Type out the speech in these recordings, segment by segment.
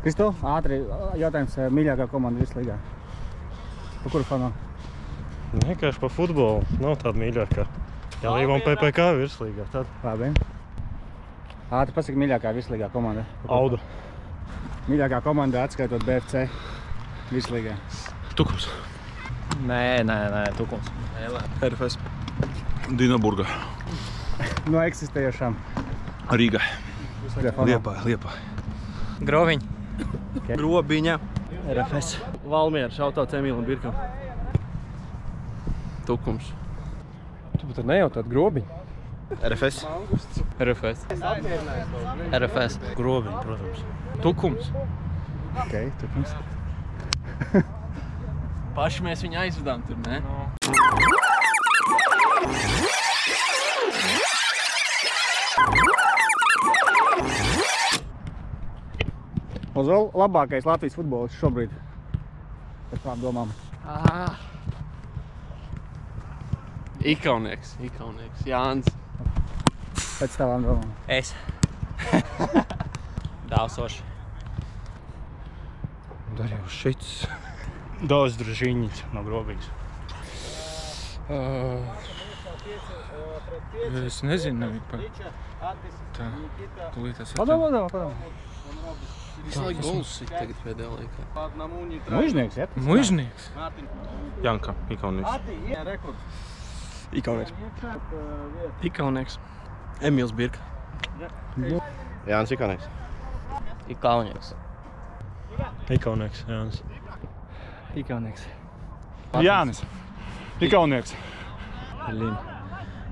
Kristo, ātri jautājums, mīļākā komanda vislīgā. Pa kuru fanā? Vienkārši pa futbolu. Nav tāda mīļākā. Jā, Līva un PPK virslīgā. Tad. Labi. Ātri pasaka mīļākā virslīgā komanda. Auda. Mīļākā komanda atskaitot BFC virslīgā. Tukums. Nē, Tukums. RFS. Dinaburga. No eksistējošām. Rīga. Liepā. Groviņ. Okay. Grobiņa. RFS. Valmiera, šautauts Emīlam Birkam. Tukums. Tu pat nejautāt Grobiņu. RFS. Grobiņ, protams. Tukums. Ok, Tukums. Paši mēs viņu aizvedām tur, ne? Ozola, labākais Latvijas futbolists šobrīd. Pēc tām domām. Ikaunieks. Jānis. Pēc tām domām. Es. Dāvsoši. Darījos šits. Daudz Družiņņits no Grobiņas. Es nezinu, tā, tūlītās. Padomā. Visu laiku gols ir tagad pēdējā laikā. Mužnieks, ja? Mužnieks. Janka, Ikaunieks. Ikaunieks. Emīls Birka. Jānis Ikaunieks. Ikaunieks. Ikaunieks, Jānis. Ikaunieks. Jānis. Ikaunieks.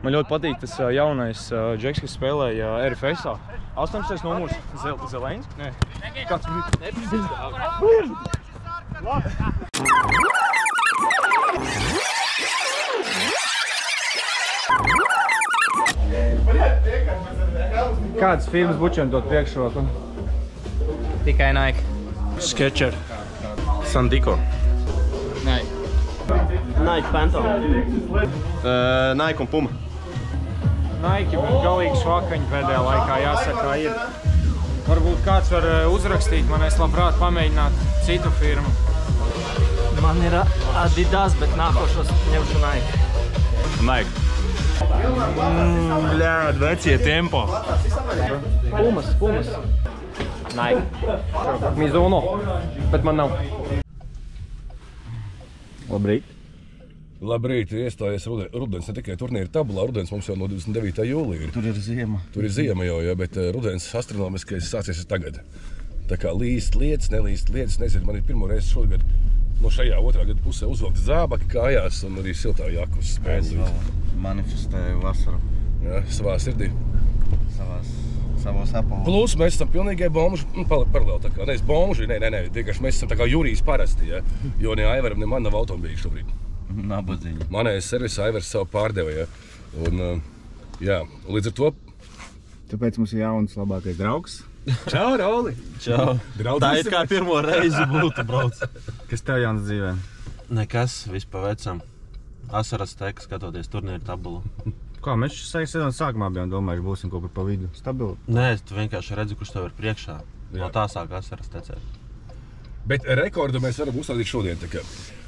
Man ļoti patīk tas jaunais džeks, kas spēlēja RFS-ā. 18. numurs. Zelēns? Nē. Kāds Kādas firmas bučiem dot priekšroku? Tikai Nike. Sketcher. Sandiko. Nike Phantom. Nike un Puma. Nike galīgi švakaņi pēdējā laikā, jāsaka, ir. Varbūt kāds var uzrakstīt man, es labprāt pamēģināt citu firmu. Man ir Adidas, bet nākošos ņemšu Nike. Nike. Bļād, vecie tempo. Pumas. Nike. Mizuno. Bet man nav. Labrīt. Labrīt, iestājies rudens, ne tikai turnīra tabulā, rudens mums jau no 29. jūlija ir. Tur ir ziema. Tur ir ziema jau, ja, bet rudens astronomiskais sācies tagad. Tā kā līst lietas, nelīst lietas, nezinu, man ir pirmo reizi šogad no šajā otrā gada pusē uzvilkt zābaki kājās un arī siltā jaku uz spēli. Es vēl manifestēju vasaru. Jā, savā sirdī. Savos apavos. Plus mēs esam pilnīgai bomži, paralēli tā kā, nevis bomži, nē, vienkārši mēs esam tā kā Jurijs parasti, ja, jo ne Aivaram, ne man nav automobīļu šobrīd. Nabadzīņi. Manējais servis Aivars savu pārdeva, ja, un jā, līdz ar to. Tāpēc mums ir jauns labākais draugs. Čau, Rauli! Čau. Tā ir kā pirmo reizi būtu brauc. Kas tev jauns dzīvē? Nekas, viss pa vecam. Asaras teka skatoties turnīru tabulu. Kā, mēs sezonas sākumā bijām domājuši, būsim kaut kur pa vidu. Stabili. Nē, tu vienkārši redzi, kurš tev ir priekšā. No tā sāk asaras tecēt. Bet rekordu mēs varam uzstādīt šodien. Tā kā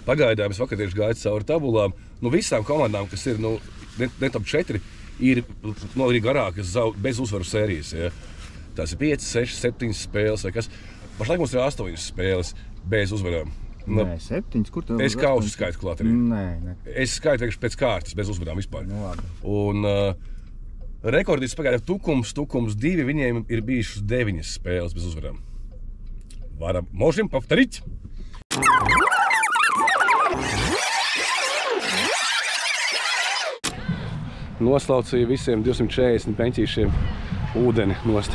pagaidām es vakar tieši gāju cauri tabulām. Nu, visām komandām, kas ir ne top 4, ir arī garākas bez uzvaru sērijas. Ja. Tās ir 5, 6, 7 spēles vai kas. Pašlaik mums ir 8 spēles bez uzvarām. Nē, 7, kur tev? Es kausu skaitu klāt arī. Nē. Es skaitu vienkārši pēc kārtas, bez uzvarām vispār. Nu, labi. Un rekordists pagaidām Tukums 2, viņiem ir bijušas 9 spēles bez uzvarām. Varam možem повторить. Noslaucīja visiem 240 peņķīšiem ūdeni nost.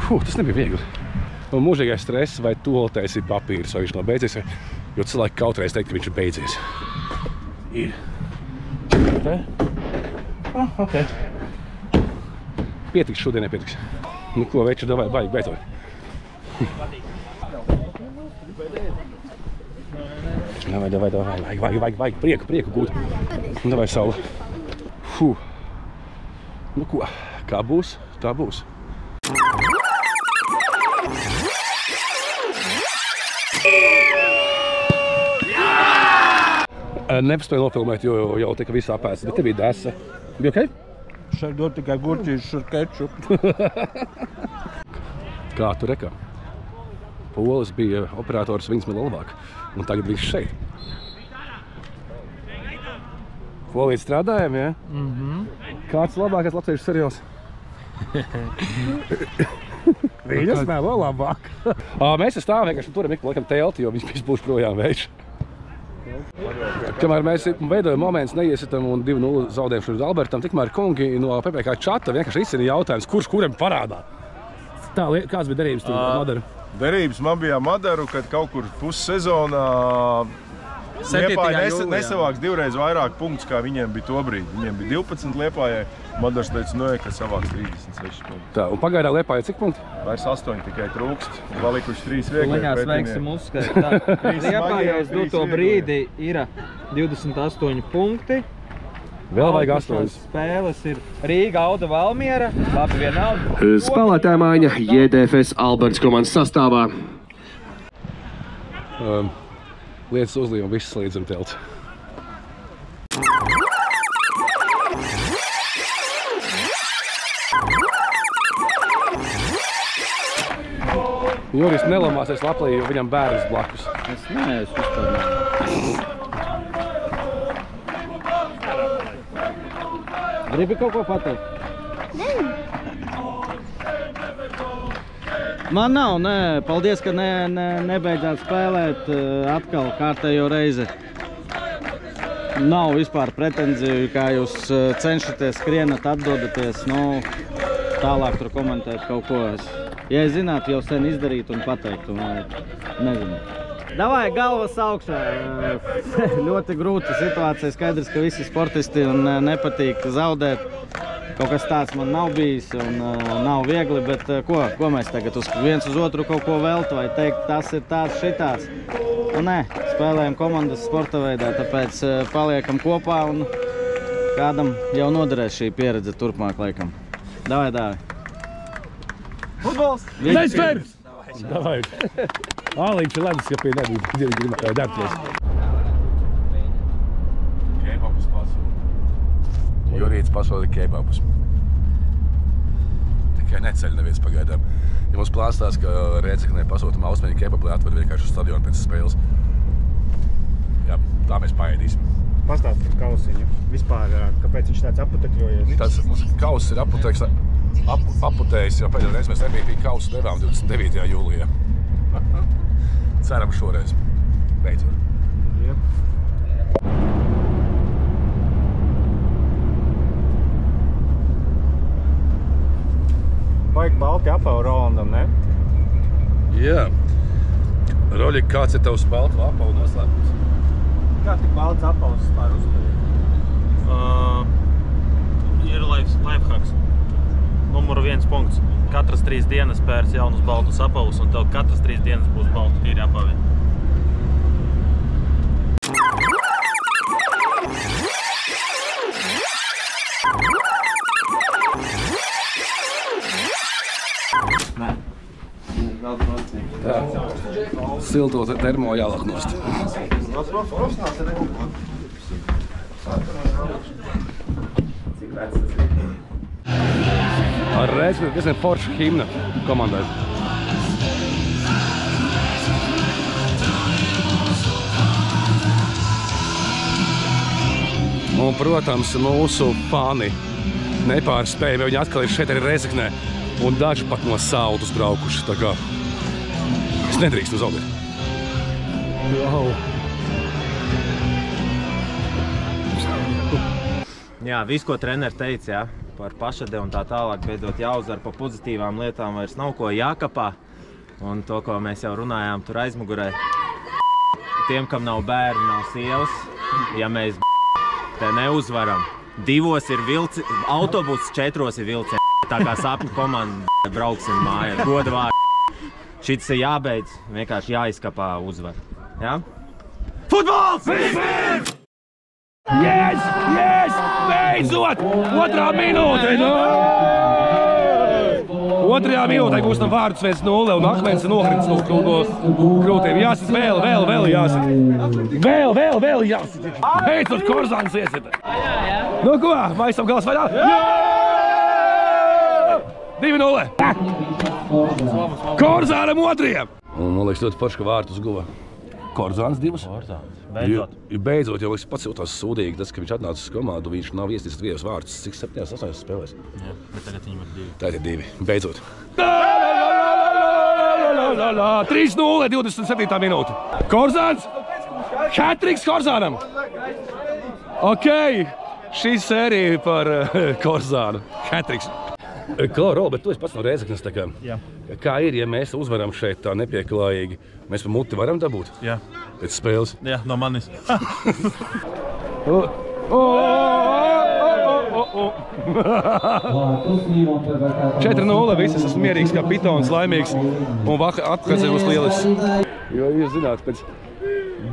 Tas nebija viegli. Un mūžīgais stress, vai toltais ir papīrs, vai viņš nav beidzies, jo cilvēki kautreiz teikt, ka viņš ir beidzies. Ir. Ok. Pietiks, šodien nepietiks. Nu ko, večer, davai, vajag beidzot. Vajag, prieku gūt. Davai saula. Nu ko, kā būs, tā būs. Nepaspēju nofilmēt, jo jau tika viss apēsts, bet te bija desa. Bija ok? Šeit dod tikai gurķīšus ar kečupu. Kā tu reka? Polis bija operators viņas man labāk, un tagad viss šeit. Polīt strādājam, ja? Kāds labākais latviešu seriāls? Viņas mēlo labāk. Mēs stāvam vienkārši turam ik laikam telti, jo viņš būs projām vējš. Kamēr mēs veidojam momentus, neiesitam un 2-0 zaudējam šeit Albertam, tikmēr kungi no PPK čata vienkārši izcina jautājums, kurš kuram parādā. Tā, kāds bija derības tur Madaru? Derības man bija Madaru, kad kaut kur pussezonā Liepāja nesavāks divreiz vairāk punktus, kā viņiem bija to brīdi. Viņiem bija 12 Liepājai, Madars teica, ka savāks 36 punktus. Tā, un pagaidā Liepājai cik punkti? Vairs 8 tikai trūkst, palikuši 3 viegli. Liņās veiksim uzskait. Liepājai uz doto brīdi ir 28 punkti. Vēl vajag 8. Spēles ir Rīga, Auda, Valmiera. Labi vienalga. Spēlētāja maiņa JDFS Alberts komandas sastāvā. Lietas uzlīja un viss slīdzam telts. Juris nelamāsies laplī, jo viņam bērns blakus. Es vispār ne. Gribi kaut ko pateikt? Man nav, nē. Paldies, ka nebeidzāt spēlēt atkal kārtējo reizi. Nav vispār pretenziju, kā jūs cenšaties, skrienat, atdodaties. Nu, tālāk tur komentēt kaut ko. Ja es zinātu, jau sen izdarītu un pateiktu. Nezinu. Davai, galvas augšā. Ļoti grūta situācija. Skaidrs, ka visi sportisti un nepatīk zaudēt. Kaut kas tāds man nav bijis un nav viegli, bet ko mēs tagad viens uz otru kaut ko veltu vai teikt, tas ir tāds, šitāds? Nu, nē, spēlējam komandas sporta veidā, tāpēc paliekam kopā un kādam jau noderēs šī pieredze turpmāk laikam. Davai. Futbols! Nespērs! Davai! Ālīgs ir ledus, ja pie nebija darbties. Kebabus pasauli. Jurīts pasauli kebabus. Tikai neceļ neviens pagaidām. Ja mums plāstās, ka Rēdzeknē pasūtam Ausmeņu kebabu, lai atved vienkārši uz stadionu pēc spēles. Jā, tā mēs paēdīsim. Pastāst par kausiņu. Vispār, kāpēc viņš tāds aputekļojies? Tāds mums kauss ir aputējis, jo pēdējā reiz mēs nebija kausu devām 29. jūlijā. Ceram šoreiz. Beidzot. Vajag balti apavu Rolandam, ne? Jā. Roļi, kāds ir tavs baltu apavu noslēpums? Kā tik balts apavs vispār uzturēt? Ir lifehacks. Numuru 1 punkts. Katras 3 dienas pērc jaunus baltus apavus, un tev katras 3 dienas būs baltu tīri apavi. Silto termo jālāk nost. Ar Rēdzekni diezgan forša himna komandai. Un, protams, mūsu fani nepārspēja, viņi atkal ir šeit arī Rēdzeknē. Un daži pat no Saldus braukuši, tā kā es nedrīkstu zaudēt. Wow. Jā, viss, ko treneri teica, jā, par pašade un tā tālāk, beidzot jāuzvar pa pozitīvām lietām, vairs nav ko jākapā. Un to, ko mēs jau runājām tur aizmugurē. Tiem, kam nav bērni, nav sievas, ja mēs te neuzvaram. 2 ir vilci, autobuss 4 ir vilci. Tā kā sapņu komanda brauksim mājā. Goda vārdi. Šits ir jābeidz, vienkārši jāizkapā uzvar. Jā? Futbols! Yes! Yes! Beidzot! Otrā minūte! Otrajā minūtē gūstam vārdus 1-0 un akmens nokrits no krūtīm. Jāsit vēl jāsit. Vēl jāsit. Beidzot Korzāns iesita. Nu ko, maisam galas vaļā? 2-0. Korzānam otrajam. Un man liekas ļoti forši, ka vārtus guva Korzāns 2. Beidzot, jau es pats jūtos sūdīgi, tas, ka viņš atnāca uz komandu, viņš nav iestis 2 vārtus. Cik 7-8 spēlēs? Jā, bet tagad viņam ir 2. Tagad 2. Beidzot. 3-0, 27. minūte. Korzāns. Hat-triks Korzānam. Ok, šī sērija par Korzānu. Hat-triks. Robert, tu esi pats no Rēzeknes, tā kā. Jā. Kā ir, ja mēs uzvaram šeit tā nepieklājīgi? Mēs pa muti varam dabūt? Jā. Pēc spēles? Jā, no manis. 4-0, viss esmu mierīgs kā pitons, laimīgs un atkazīvus lielis. Jo jūs zināt, pēc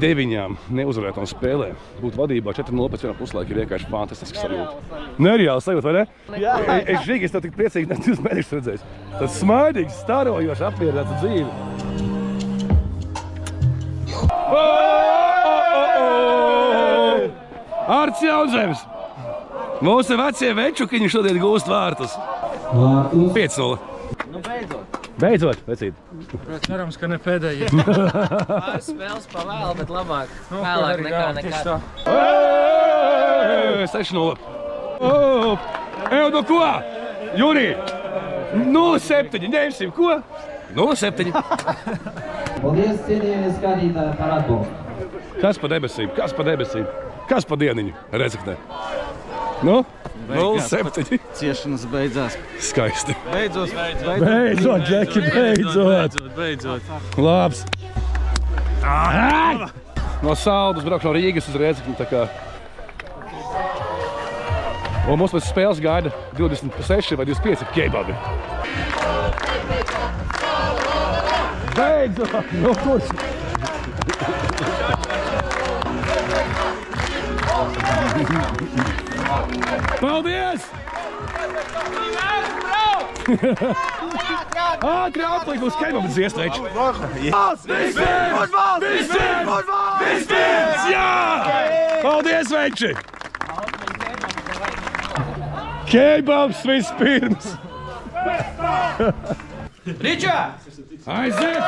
9 neuzvarētām spēlēm būt vadībā 4-0 pēc vienā puslaika ir vienkārši fantastisks sajūta. Nereāli sajūta, vai ne? Jā. Es tev tik priecīgi nes 2 mēnešus redzējis. Tas smaidīgs, starojošs, apmierināts dzīvi. Arts Jaunzems! Mūsu vecie večukiņi šodien gūst vārtus. 5-0. Nu beidzot. Beidzot, vecīt. Cerams, ka ne pēdējie. Pāris spēles pa vēl, bet labāk. Vēlāk nekā nekad. 6-0. No ko? Jurī, 0-7, ņemsim, ko? 0-7. Paldies, cienījamie skatītāji, par atbalstu. Kas pa debesīm? Kas pa dieniņu Rēzeknē? Nu? 0-7. Ciešanas beidzās. Skaisti. Beidzot, Džeki, beidzot. Labs. No Saldus braukšu no Rīgas uz Rēzekni, tā kā. Un mums pēc spēles gaida 26 vai 25 kebabi. Beidzot! Nu, kurš? Paldies! Ātri apliek uz kebabu dziest, veči. Vispirms! Jā! Paldies, veči! Kebabs vispirms! Ričā! Aiziet!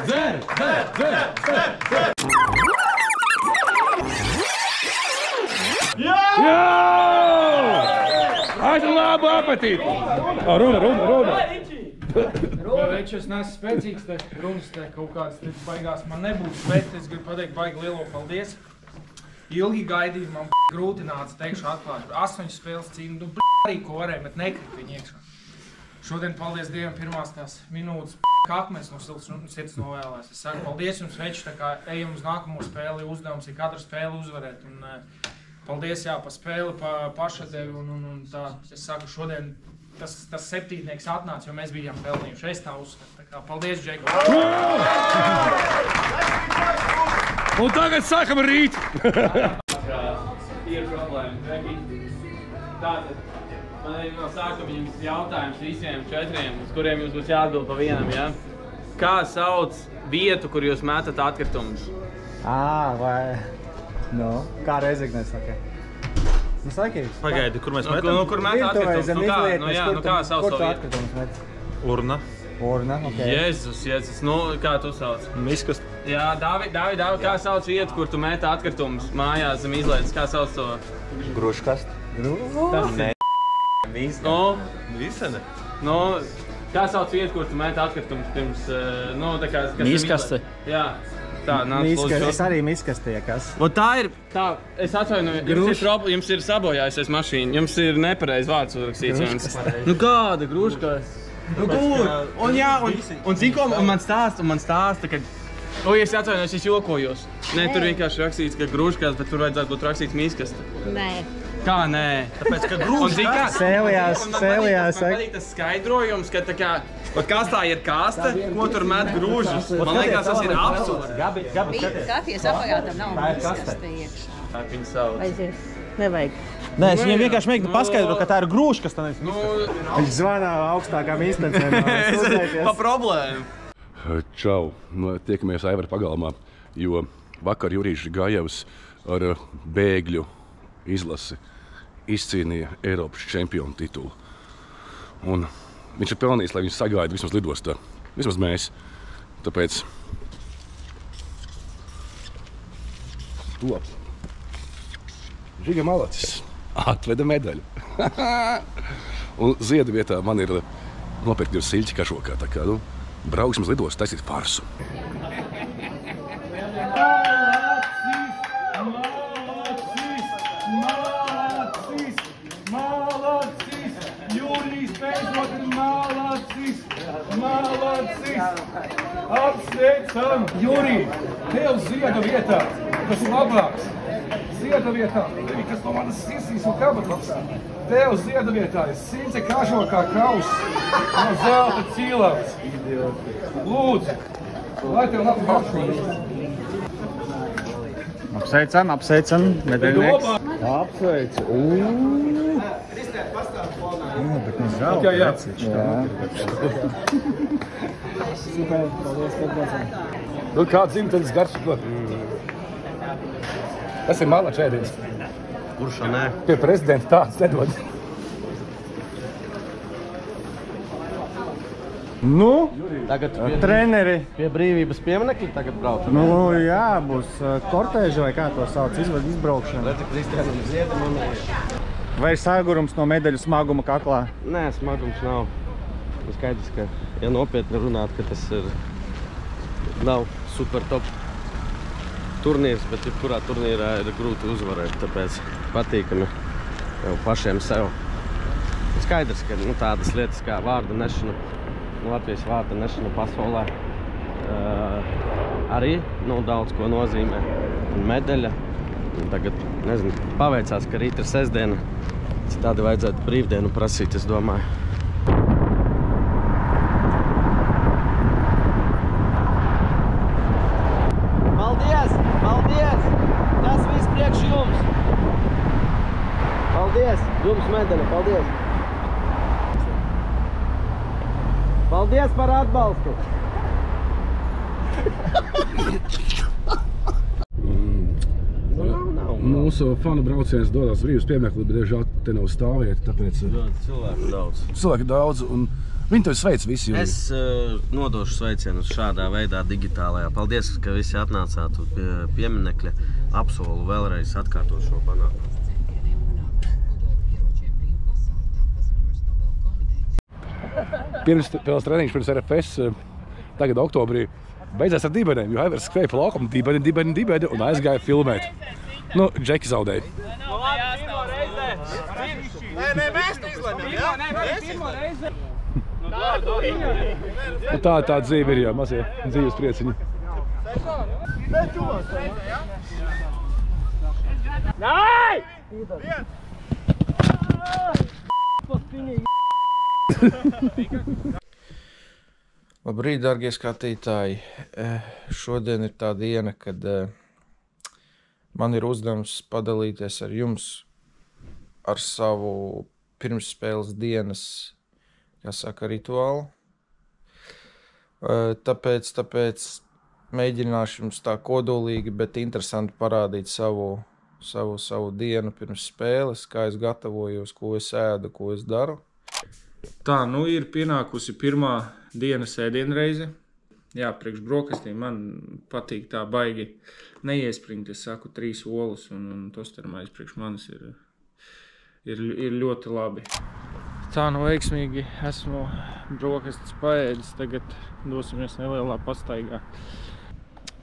Dzer! Jā! Aiziet labu apetīti! Runa! Veči, es neesmu spēcīgs, te runas te kaut kādas baigās man nebūs, bet es gribu pateikt baigi lielo paldies. Ilgi gaidīju, man grūti nāca, teikšu atklāt. 8 spēles cīnu, nu arī ko varēja, bet nekrit viņi iekšā. Šodien, paldies Dievam, pirmās tās minūtes akmens no sirds novēlēs. Es saku, paldies jums, veči, tā kā ejam uz nākamo spēli, uzdevums ir katru spēli uzvarēt. Un paldies, jā, pa spēli, pa pašadevi un tā. Es saku, šodien tas 7. atnāca, jo mēs bijām pelnījuši. Es tā uzskatu. Tā kā paldies, Džeko. Un tagad sākam rīt! Ir problēma. Tātad, man ir no sākuma jums jautājums visiem 4, uz kuriem jums būs jāatbild pa vienam, ja? Kā sauc vietu, kur jūs metat atkritumus? Vai... Nu, kā Rēzeknē saka? Nu, saki. Pagaidi, kur mēs metam? Nu, kur met atkritumus? Kā sauc to vietu? Urna. Urna, ok. Jēzus, nu, kā tu sauc? Miskast. Jā, Dāvid, kā sauc vietu, kur tu met atkritumus mājās zem izlaides? Kā sauc to? Gruškast. Nē. Visene. Kā sauc vietu, kur tu met atkritumus pirms, tā kā... Mīskaste. Jā. Tā, es arī miskastie, kas? Tā ir, es atvainoju, jums ir sabojājusies mašīna, jums ir nepareiz vārds uzrakstīts. Nu kāda gruškas? Nu kur? Un ziko, man stāsta, ka... Es atvainojos, es jokojos. Nē, tur vienkārši rakstīts, ka gruškas, bet tur vajadzētu būt rakstīts mīskasta. Nē. Kā nē? Tāpēc, ka gruškas... Sēlijās. Man patīk tas skaidrojums, ka tā kā... Kastā ir kaste, ko tur met grūžus. Man liekas, tas ir absurdi. Kafijas apagātam nav miskaste iekšā. Tā viņa sauc. Aizies. Nevajag. Nē, es viņiem vienkārši mēģinu paskaidrot, ka tā ir grūška, kas tā nezinu. Viņš zvana augstākām instancēm. Pa problēmu. Čau, tiekamies Aivara pagalmā, jo vakar Jurijs Gājevs ar bēgļu izlasi izcīnīja Eiropas čempionu titulu. Un viņš ir pelnījis, lai viņš sagaida vismaz lidostā. Vismaz mēs. Tāpēc top. Žiga Malacis atveda medaļu. Un ziedu vietā man ir nopirkt jau siļķi kažokā. Tā kā, brauksim uz lidostu, taisīt farsu. Malacis! Jurijs beidzot ir malacis! Malacis! Apsveicam! Jurij! Tev ziedu vietā! Tas ir labāks! Ziedu vietā! Tevi, kas no manas sisīs un kabatas! Tev ziedu vietā ir siļķe kažokā kauss no zelta cīlāts! Lūdzu! Lai tev labi mašīna! Apsveicam, medaļnieks. Apsveicu! Bet viņš zelta vecīši. Super, paldies, tev. Kāds dzimtenes garš? Tas ir malačs ēdiens. Kurš nē? Pie prezidenta tāds nedod. Nu, Tagad treneri. Pie brīvības pieminekļa tagad brauc. Nu, jā, būs kortēža vai kā to sauc, izbraukšana. Redzi, Kristiānam Ziedam un... Vai ir sagurums no medaļu smaguma kaklā? Nē, smagums nav. Skaidrs, ka, ja nopietni runāt, ka tas nav super top turnīrs, bet jebkurā turnīrā ir grūti uzvarēt, tāpēc patīkami jau pašiem sev. Skaidrs, ka tādas lietas kā vārda nešana, Latvijas vārda nešana pasaulē arī daudz ko nozīmē. Un medaļa. Un tagad, nezinu, paveicās, ka rīt ir sestdiena. Citādi vajadzētu brīvdienu prasīt, es domāju. Paldies! Paldies! Tas viss priekš jums! Paldies! Jums medaļa, paldies! Paldies par atbalstu! Mūsu fanu brauciens dodās brīvības pieminekli, bet diemžēl te nav stāvvieta, tāpēc... Cilvēku daudz. Cilvēku daudz, un viņi tevi sveic visi. Es nodošu sveicienus šādā veidā digitālajā. Paldies, ka visi atnācāt pie pieminekļa. Apsolu vēlreiz atkārtot šo panākumu. Pirms treniņš, pirms RFS, tagad oktobrī, beidzās ar dibenēm, jo Aivars skrēja pa laukumu dibeni un aizgāja filmēt. Nu, Džeki zaudēja. Nē, mēs tu izlemjam, jā? Pirmo reizi. Tā dzīve ir, jā, mazie dzīves prieciņi. Nāj! Labrīt, dārgie skatītāji. Šodien ir tā diena, kad man ir uzdevums padalīties ar jums ar savu pirmsspēles dienas, kā saka, rituālu. Tāpēc mēģināšu jums tā kodolīgi, bet interesanti parādīt savu dienu pirms spēles, kā es gatavojos, ko es ēdu, ko es daru. Tā, nu ir pienākusi pirmā dienas ēdienreize. Jā, priekš brokastīm man patīk tā baigi neiespringt, es saku 3 olas, un tostermais priekš manis ir ļoti labi. Tā, nu veiksmīgi esmu brokastis paēdis, tagad dosimies nelielā pastaigā.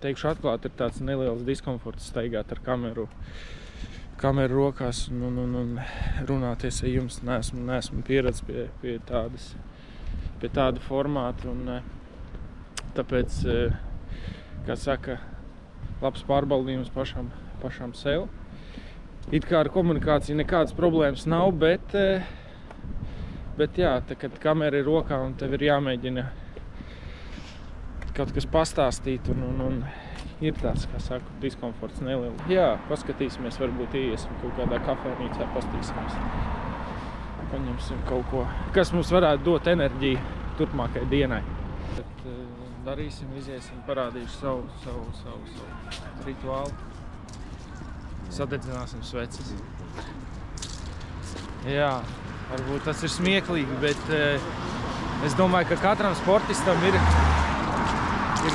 Teikšu atklāt, ir tāds neliels diskomforts staigāt ar kameru rokās un runāties ar jums. Neesmu pieredzis pie tāda formāta, un tāpēc, kā saka, labs pārbaudījums pašam sev. It kā ar komunikāciju nekādas problēmas nav, bet jā, kad kamera ir rokā un tev ir jāmēģina kaut kas pastāstīt un Ir tāds, kā saka, diskomforts neliels. Jā, paskatīsimies, varbūt iesim kaut kādā kafēnīcā, pastīsimies. Paņemsim kaut ko, kas mums varētu dot enerģiju turpmākai dienai. Bet darīsim, iziesim, parādīšu savu rituālu. Sadedzināsim sveces. Jā, varbūt tas ir smieklīgi, bet es domāju, ka katram sportistam ir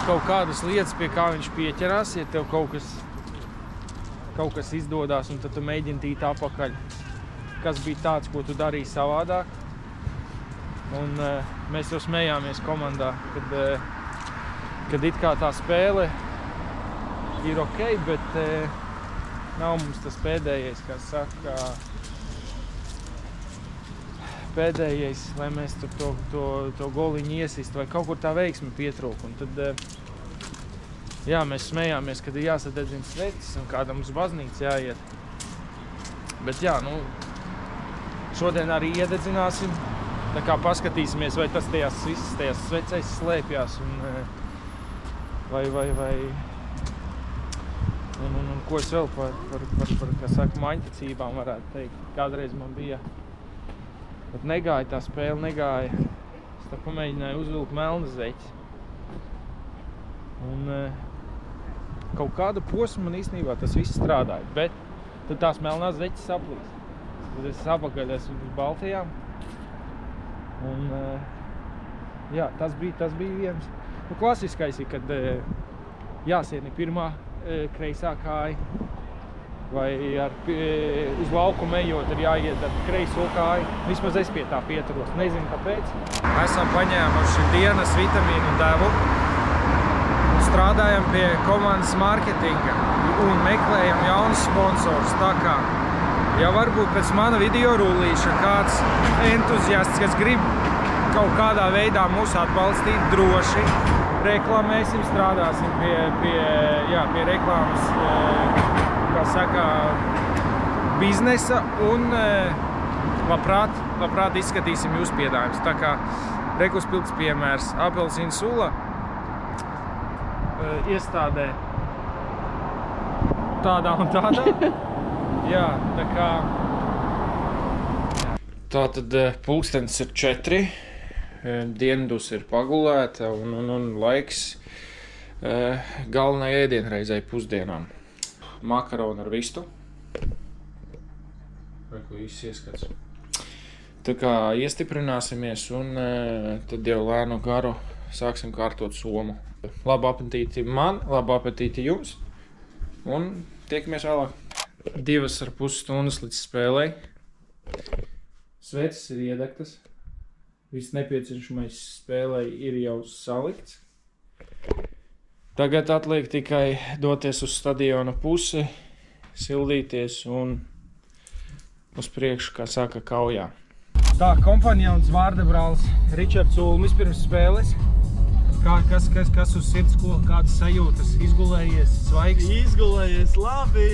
kaut kādas lietas, pie kā viņš pieķerās, ja tev kaut kas izdodās, un tad tu mēģini tīt apakaļ, kas bija tāds, ko tu darīji savādāk. Un mēs jau smējāmies komandā, kad it kā tā spēle ir ok, bet nav mums tas pēdējais, kā saka, pēdējais, lai mēs tur to goliņu iesist, vai kaut kur tā veiksme pietrūk. Un tad, jā, mēs smējāmies, kad ir jāsadedzina sveces un kādam uz baznīcu jāiet. Bet jā, nu, šodien arī iededzināsim. Tā kā paskatīsimies, vai tas tajās svecēs slēpjās un un ko es vēl par kā saka, maiņticībām varētu teikt. Kādreiz man bija pat negāja tā spēle, negāja. Es tā pamēģināju uzvilkt melnas zeķes. Un kaut kādu posmu man īstenībā tas viss strādāja, bet tad tās melnās zeķes saplīs. Tad es apakaļ esmu uz baltajām. Un jā, tas bija viens. Nu, klasiskais ir, kad jāsieni pirmā kreisā kāja. Vai uz laukumu ejot ir jāiet ar kreiso kāju. Vismaz es pie tā pieturos. Nezinu, kāpēc. Esam paņēmuši dienas vitamīnu devu un strādājam pie komandas marketinga un meklējam jaunus sponsorus. Tā kā, ja varbūt pēc mana video rullīša kāds entuziasts, kas grib kaut kādā veidā mūs atbalstīt, droši reklamēsim, strādāsim pie reklāmas, kā saka, biznesa un labprāt izskatīsim jūsu piedāvājumus. Tā kā rekuspilds piemērs Apelsīna sula iestādē tādā un tādā. Jā, tā kā... Tātad pulkstenis ir 4, diendus ir pagulēta un laiks galvenai ēdienreizei pusdienām. Makaroni ar vistu. Reku īsts ieskats. Tā kā iestiprināsimies un tad jau lēnu garu sāksim kārtot somu. Labu apetīti man, labu apetīti jums un tiekamies vēlāk. 2,5 stundas līdz spēlei. Sveces ir iedegtas. Viss nepieciešamais spēlei ir jau salikts. Tagad atliek tikai doties uz stadiona pusi, sildīties un uz priekšu, kā saka, kaujā. Tā, kompanjons vārdebrālis Ričards Ulmis pirms spēles. Kas uz sirds, kādas sajūtas? Izgulējies, svaigs? Izgulējies labi,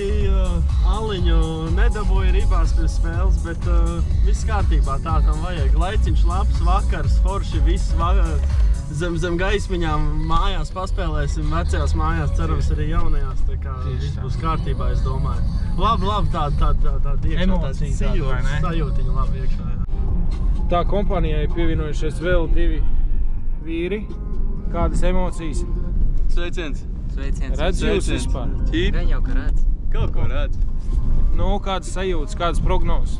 aliņu nedabūja ribās pirms spēles, bet viss kārtībā, tā tam vajag. Laiciņš labs, vakars, forši, viss zem gaismiņām mājās paspēlēsim, vecajās mājās, cerams arī jaunajās, tā kā viss būs kārtībā, es domāju. Labi, tāda iekšā, tāda sajūtiņa labi iekšā. Tā kompanijai pievienojušies vēl 2 vīri. Kādas emocijas? Sveiciens. Redz jūs vispār? Gan jau, ka redz. Kaut ko redz. Nu, kādas sajūtas, kādas prognozes?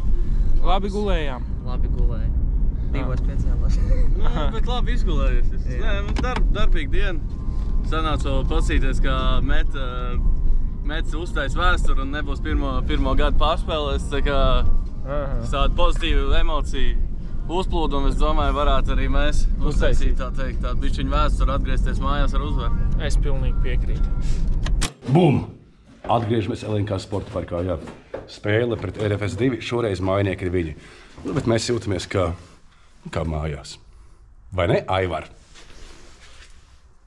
Labi gulējām? Labi gulēja. 2:05 jālās. Bet labi izgulējies. Darbīga diena. Sanāca pasīties, ka Mets uztais vēsturi un nebūs pirmo gadu pārspēlēs. Tā kā tāda pozitīva emocija uzplūda, un es domāju, varētu arī mēs uztaisīt tādu bišķiņu vēsturi, atgriezties mājās ar uzvaru. Es pilnīgi piekrītu. Bum! Atgriežamies LNK sporta parkā, jā. Spēle pret RFS 2, šoreiz mājinieki ir viņi. Nu, bet mēs jūtamies kā mājās. Vai ne, Aivar?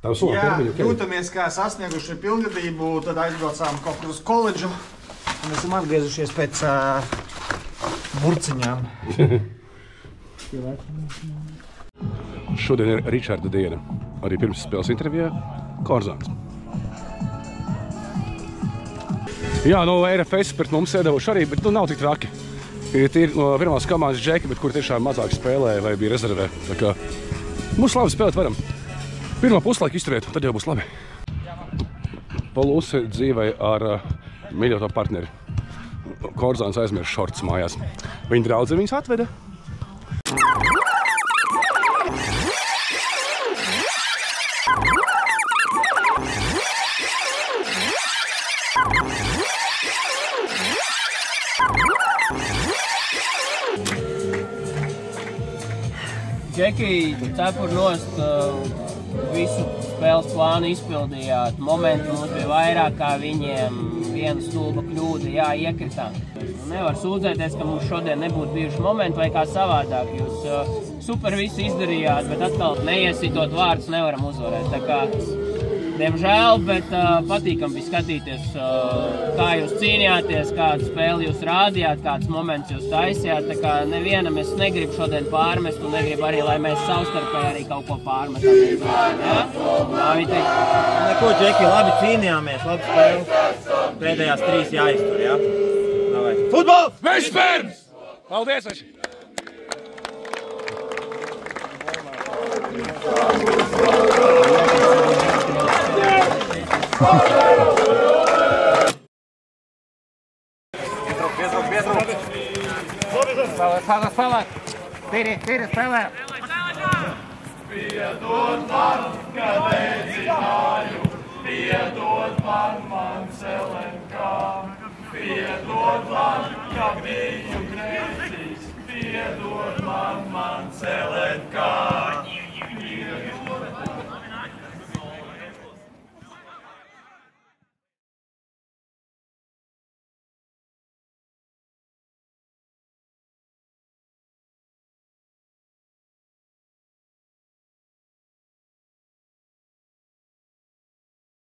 Jā, jūtamies, kā sasnieguši pilngadību, tad aizbraucām kaut kur uz koledžu, un esam atgriezušies pēc burciņām. Šodien ir Ričarda diena. Arī pirms spēles intervijā Korzāns. Jā, no RFS pret mums iedevuši arī, bet nav tik traki. Ir no pirmās komandas džeki, bet kur tiešām mazāk spēlēja vai bija rezervē. Tā kā mums labi spēlēt varam. Pirmā puslaika izturiet, tad jau būs labi. Polusi dzīvē ar mīļoto partneri. Korzāns aizmirst šorts mājās. Viņa draudze viņus atveda. Džeki, cepur nost, visu spēles plānu izpildījāt. Momenti mums bija vairāk kā viņiem, viena stulba kļūda, jā, iekritām. Nevar sūdzēties, ka mums šodien nebūtu bijuši momenti vai kā savādāk. Jūs super visu izdarījāt, bet atkal neiesitot vārdus nevaram uzvarēt. Tā kā, diemžēl, bet patīkam bija skatīties, kā jūs cīnījāties, kādu spēli jūs rādījāt, kāds moments jūs taisījāt. Tā kā nevienam es negribu šodien pārmest un negribu arī, lai mēs savstarpēji arī kaut ko pārmetam. Neko, Džeki, labi cīnījāmies, labi spēli. Pēdējās 3 jāiztur, jā? Futbols! Mēs spērms! Paldies, Veši! Spēlēt! Tīri, spēlē! Piedod man, kad nezināju, piedod man Selenkā. Piedod man, ka biju grēcīgs, piedod man Selenkā.